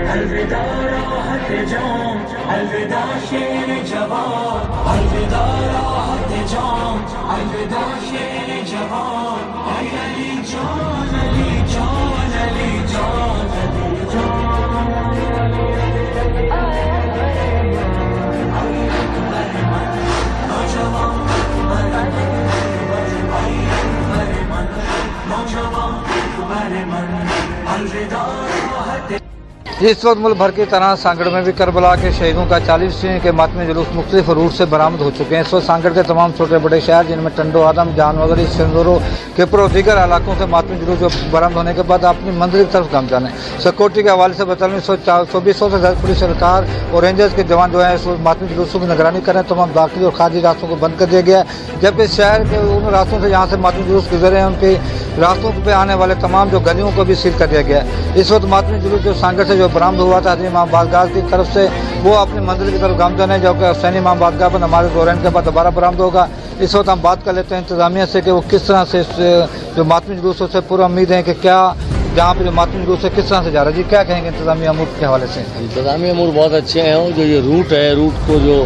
अलविदा राहत जाम, अलविदा शेर जवान, अलविदा राहत जाम, अलविदा शेर जवान, अली जान, अली जान, अली जान, अली इस वक्त मुल्क भर की तरह सांगड़ में भी करबला के शहीदों का 40वीं के मातमी जुलूस मुख्तलिफ रूट से बरामद हो चुके हैं। इस वक्त सांगड़ के तमाम छोटे बड़े शहर जिनमें टंडो आदम जानवगरी सिंदूरो केपरो और दीगर इलाकों से मातमी जुलूस जो बरामद होने के बाद अपनी मंजिल की तरफ गामजान है। सिक्योरिटी के हवाले से बता 2400 से ज्यादा पुलिस एहलकार और रेंजर्स के जवान जो है इस मातमी जुलूसों की निगरानी कर रहे हैं। तमाम दाखिली और खारिजी रास्तों को बंद कर दिया गया है, जबकि शहर के उन रास्तों से जहाँ से मातमी जुलूस गुजरे हैं उनके रास्तों पर आने वाले तमाम जो गलियों को भी सील कर दिया गया है। इस वक्त मातमी जुलूस जो सांगड़ से जो बरामद हुआ था इमाम बादगाह की तरफ से वो अपनी मंजिल की तरफ गामजान है, जो कि हुसैनी इमाम बादगाह पर नमाज ज़ोहरैन के बाद दोबारा बरामद होगा। इस वक्त हम बात कर लेते हैं इंतजामिया से कि वो किस तरह से जो मातमी जुलूसों से पूरा उम्मीद है कि क्या जहाँ पे जो मातमी जुलूस है किस तरह से जा रहा है। जी क्या कहेंगे इंतजामिया अमूर के हवाले से? इंतजामी अमूर बहुत अच्छे हैं और जो ये रूट है, रूट को जो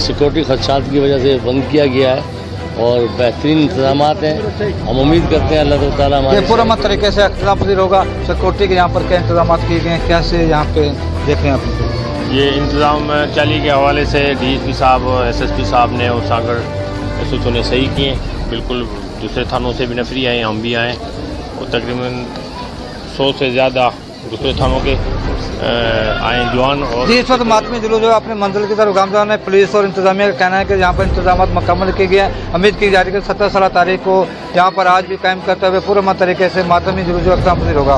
सिक्योरिटी खदशात की वजह से बंद किया गया है और बेहतरीन इंतजाम हैं। हम उम्मीद करते हैं अल्लाह ताला हमारे पूरा मत तरीके से इंतजाम पजीर होगा। सिक्योरिटी के यहाँ पर क्या इंतजाम किए गए हैं, कैसे यहाँ पे देखें आप? ये इंतज़ाम चाली के हवाले से DSP साहब, SSP साहब ने और सांगड़ SHO ने सही किए। बिल्कुल दूसरे थानों से भी नफरी आए, हम भी आए और तकरीबन 100 से ज़्यादा दूसरे थानों के आए जवान। और इस वक्त मातमी जुलूस जो अपने मंजिल की तरफ गामजान है। पुलिस और इंतजामिया का कहना है कि यहाँ पर इंतजाम मुकम्मल किए गए हैं। उम्मीद की जा रही है कि 17 तारीख को यहाँ पर आज भी कायम करते हुए पूरे तरीके से मातमी जुलूस जो अख्ताम पजीर होगा।